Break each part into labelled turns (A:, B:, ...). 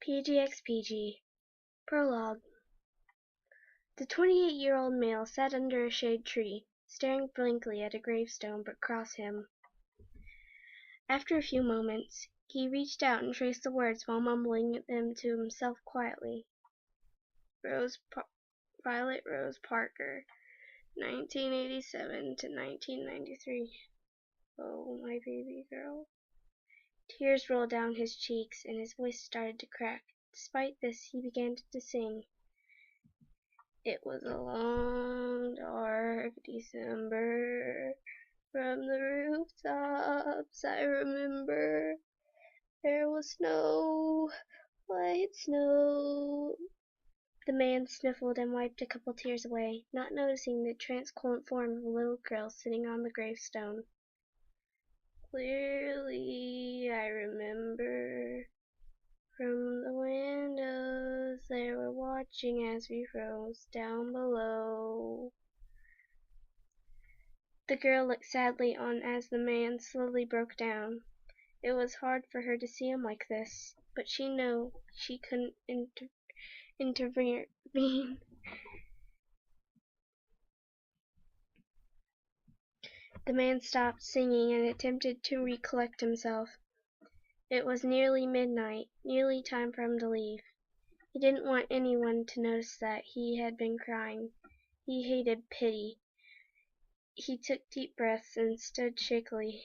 A: PGXPG. Prologue. The 28-year-old male sat under a shade tree, staring blankly at a gravestone across him. After a few moments, he reached out and traced the words while mumbling them to himself quietly. Violet Rose Parker, 1987 to 1993. Oh, my baby girl. Tears rolled down his cheeks, and his voice started to crack. Despite this, he began to sing. It was a long, dark December. From the rooftops I remember there was snow, white snow. The man sniffled and wiped a couple tears away, not noticing the transparent form of a little girl sitting on the gravestone. Clearly I remember, from the windows they were watching as we froze down below. The girl looked sadly on as the man slowly broke down. It was hard for her to see him like this, but she knew she couldn't intervene. The man stopped singing and attempted to recollect himself. It was nearly midnight, nearly time for him to leave. He didn't want anyone to notice that he had been crying. He hated pity. He took deep breaths and stood shakily,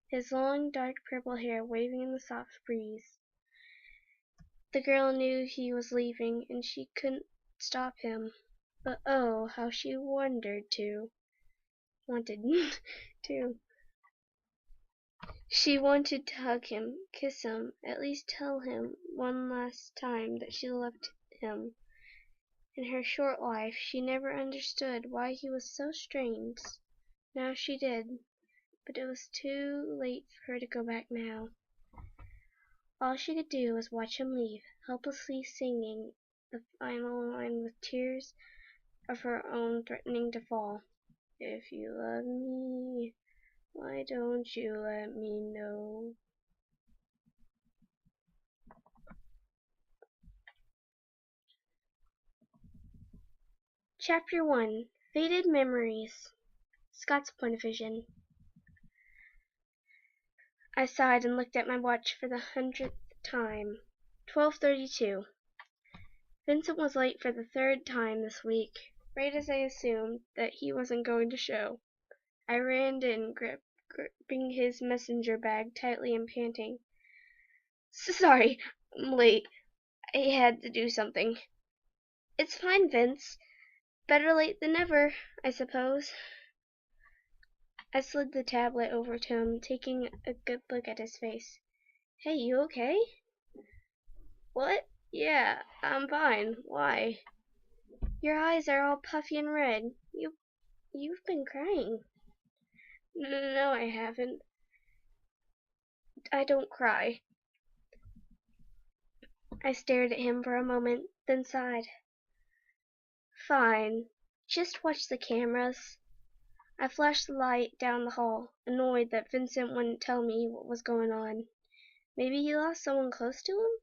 A: his long, dark purple hair waving in the soft breeze. The girl knew he was leaving, and she couldn't stop him. But oh, how she wanted to. She wanted to hug him, kiss him, at least tell him one last time that she loved him. In her short life, she never understood why he was so strange. Now she did, but it was too late for her to go back now. All she could do was watch him leave, helplessly singing the final line with tears of her own threatening to fall. If you love me, why don't you let me know? Chapter 1. Faded Memories. Scott's Point of Vision. I sighed and looked at my watch for the 100th time. 12:32. Vincent was late for the third time this week, right as I assumed that he wasn't going to show. I ran in, gripping his messenger bag tightly and panting. Sorry, I'm late. I had to do something. It's fine, Vince. Better late than never, I suppose. I slid the tablet over to him, taking a good look at his face. Hey, you okay? What? Yeah, I'm fine. Why? Your eyes are all puffy and red. You've been crying. No, I haven't. I don't cry. I stared at him for a moment, then sighed. Fine. Just watch the cameras. I flashed the light down the hall, annoyed that Vincent wouldn't tell me what was going on. Maybe he lost someone close to him?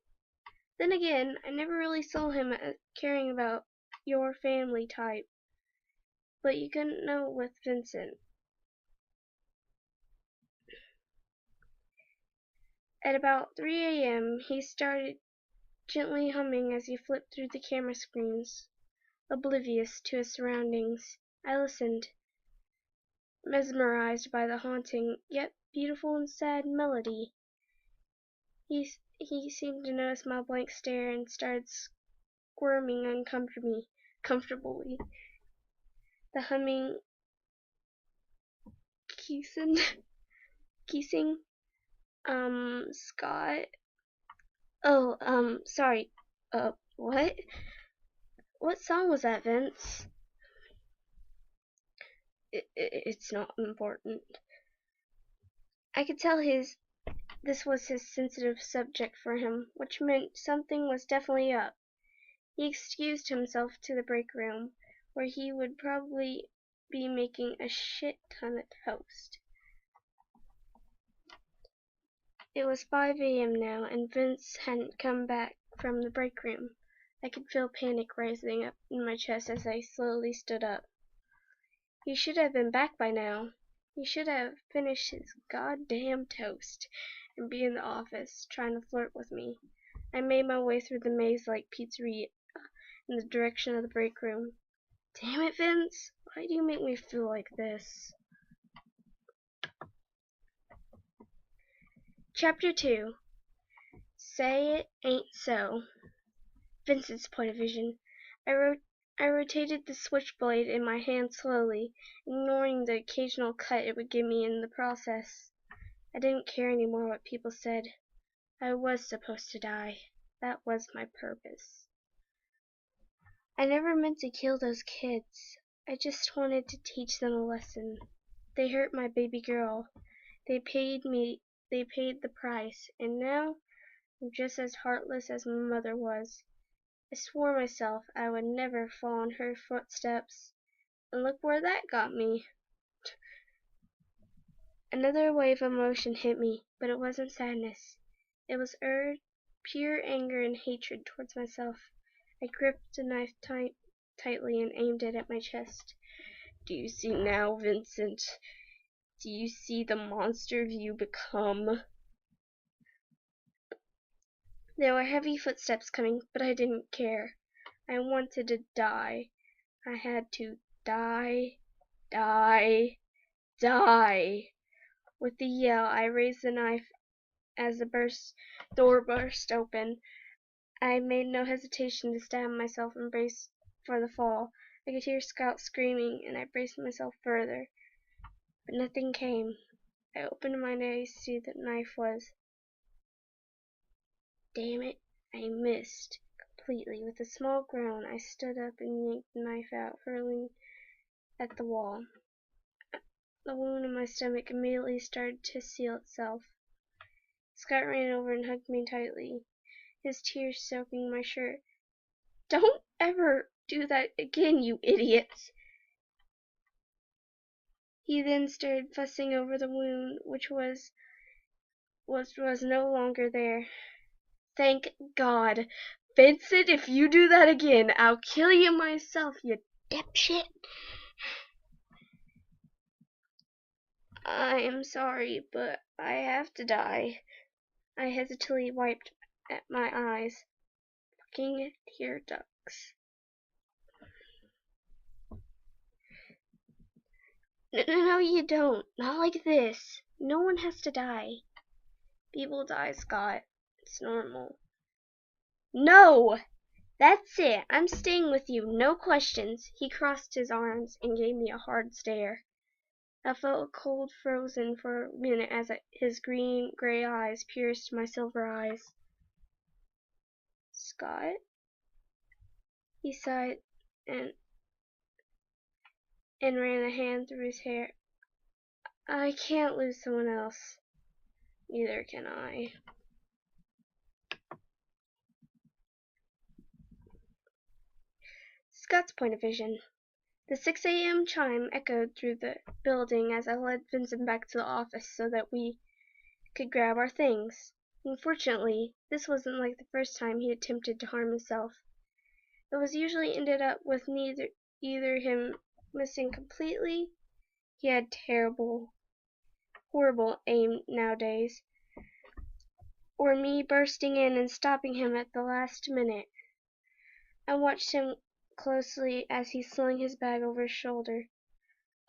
A: Then again, I never really saw him as caring about your family type. But you couldn't know with Vincent. At about 3 a.m., he started gently humming as he flipped through the camera screens, oblivious to his surroundings. I listened, mesmerized by the haunting, yet beautiful and sad melody. He seemed to notice my blank stare and started squirming uncomfortably. The humming kissing, Scott. Oh, sorry. What? What song was that, Vince? It's not important. I could tell this was his sensitive subject for him, which meant something was definitely up. He excused himself to the break room, where he would probably be making a shit ton of toast. It was 5 a.m. now, and Vince hadn't come back from the break room. I could feel panic rising up in my chest as I slowly stood up. He should have been back by now. He should have finished his goddamn toast and be in the office trying to flirt with me. I made my way through the maze-like pizzeria in the direction of the break room. Damn it, Vince! Why do you make me feel like this? Chapter 2. Say It Ain't So. Vincent's point of vision. I rotated the switchblade in my hand slowly, ignoring the occasional cut it would give me in the process. I didn't care anymore what people said. I was supposed to die. That was my purpose. I never meant to kill those kids. I just wanted to teach them a lesson. They hurt my baby girl. They paid the price, and now I'm just as heartless as my mother was. I swore myself I would never follow in her footsteps, and look where that got me. Another wave of emotion hit me, but it wasn't sadness. It was pure anger and hatred towards myself. I gripped the knife tightly and aimed it at my chest. Do you see now, Vincent? Do you see the monster you become? There were heavy footsteps coming, but I didn't care. I wanted to die. I had to die, die, die. With a yell, I raised the knife as the door burst open. I made no hesitation to stab myself and brace for the fall. I could hear Scott screaming, and I braced myself further. But nothing came. I opened my eyes to see that the knife was. Damn it, I missed completely. With a small groan, I stood up and yanked the knife out, hurling at the wall. The wound in my stomach immediately started to seal itself. Scott ran over and hugged me tightly, his tears soaking my shirt. Don't ever do that again, you idiots! He then started fussing over the wound, which was no longer there. Thank God. Vincent, if you do that again, I'll kill you myself, you dipshit. I am sorry, but I have to die. I hesitantly wiped at my eyes. Fucking tear ducts. No, you don't. Not like this. No one has to die. People die, Scott. It's normal. No! That's it. I'm staying with you. No questions. He crossed his arms and gave me a hard stare. I felt cold frozen for a minute as his green-gray eyes pierced my silver eyes. Scott? He sighed and ran a hand through his hair. I can't lose someone else. Neither can I. Scott's point of vision. The 6 a.m. chime echoed through the building as I led Vincent back to the office so that we could grab our things. Unfortunately, this wasn't like the first time he attempted to harm himself. It was usually ended up with either him missing completely, he had horrible aim nowadays, or me bursting in and stopping him at the last minute. I watched him closely as he slung his bag over his shoulder.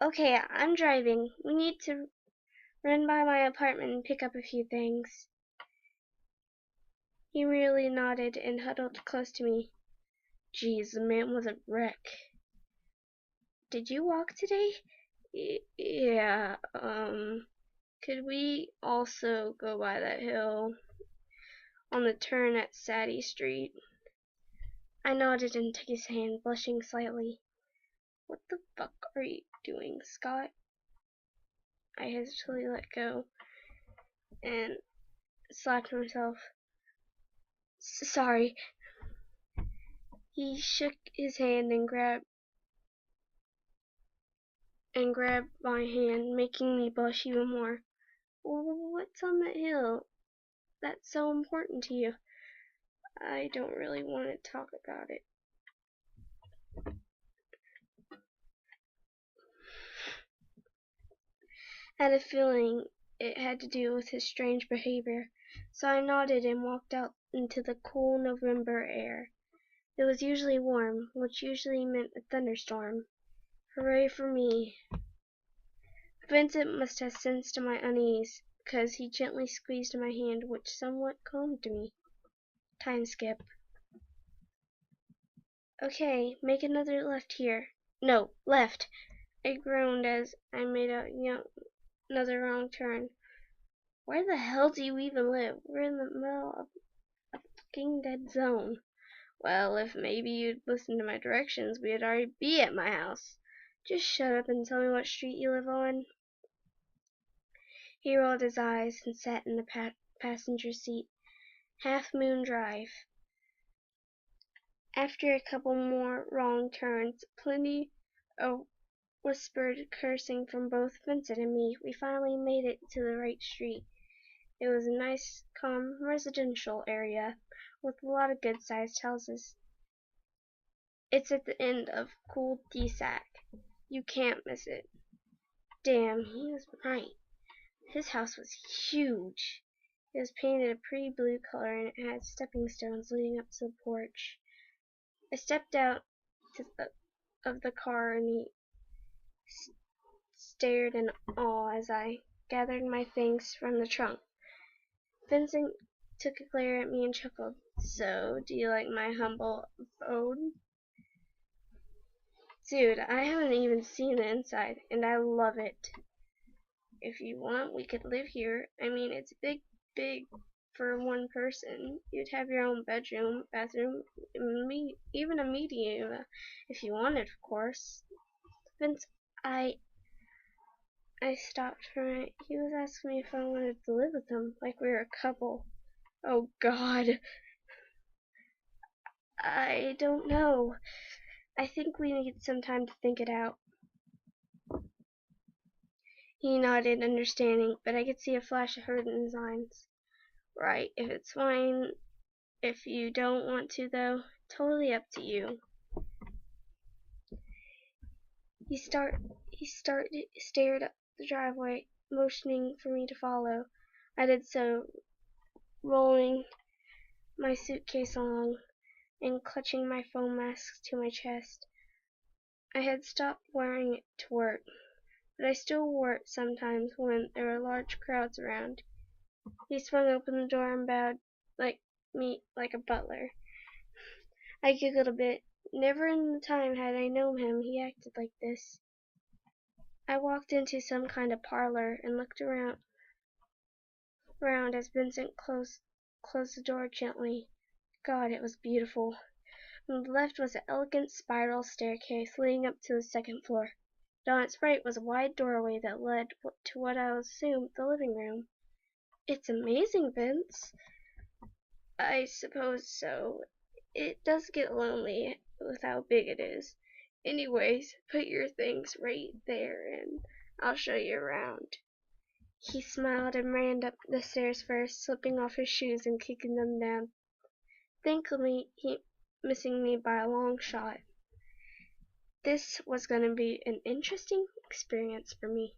A: Okay, I'm driving. We need to run by my apartment and pick up a few things. He merely nodded and huddled close to me. Geez, the man was a wreck. Did you walk today? Yeah, could we also go by that hill on the turn at Sadie Street? I nodded and took his hand, blushing slightly. What the fuck are you doing, Scott? I hesitantly let go and slapped myself. Sorry. He shook his hand and grabbed my hand, making me blush even more. What's on that hill that's so important to you? I don't really want to talk about it. I had a feeling it had to do with his strange behavior, so I nodded and walked out into the cool November air. It was usually warm, which usually meant a thunderstorm. Hooray for me. Vincent must have sensed my unease, because he gently squeezed my hand, which somewhat calmed me. Time skip. Okay, make another left here. No, left. I groaned as I made another wrong turn. Where the hell do you even live? We're in the middle of a fucking dead zone. Well, if maybe you'd listened to my directions, we'd already be at my house. Just shut up and tell me what street you live on. He rolled his eyes and sat in the passenger seat. Half Moon Drive. After a couple more wrong turns, plenty of whispered cursing from both Vincent and me, we finally made it to the right street. It was a nice, calm, residential area with a lot of good-sized houses. It's at the end of cul-de-sac. You can't miss it. Damn, he was right. His house was huge. It was painted a pretty blue color and it had stepping stones leading up to the porch. I stepped out of the car and he stared in awe as I gathered my things from the trunk. Vincent took a glare at me and chuckled. So, do you like my humble abode? Dude, I haven't even seen the inside, and I love it. If you want, we could live here. I mean, it's big for one person. You'd have your own bedroom, bathroom, even a media if you wanted, of course. Vince, I stopped for a minute. He was asking me if I wanted to live with him, like we were a couple. Oh God. I don't know. I think we need some time to think it out. He nodded, understanding, but I could see a flash of hurt in his eyes. Right, if it's fine. If you don't want to, though, totally up to you. He stared up the driveway, motioning for me to follow. I did so, rolling my suitcase along and clutching my foam mask to my chest. I had stopped wearing it to work, but I still wore it sometimes when there were large crowds around. He swung open the door and bowed like a butler. I giggled a bit. Never in the time had I known him he acted like this. I walked into some kind of parlor and looked around as Vincent closed the door gently. God, it was beautiful. On the left was an elegant spiral staircase leading up to the second floor. But on its right was a wide doorway that led to what I assumed the living room. It's amazing, Vince. I suppose so. It does get lonely with how big it is. Anyways, put your things right there and I'll show you around. He smiled and ran up the stairs first, slipping off his shoes and kicking them down. Thankfully, he missing me by a long shot. This was going to be an interesting experience for me.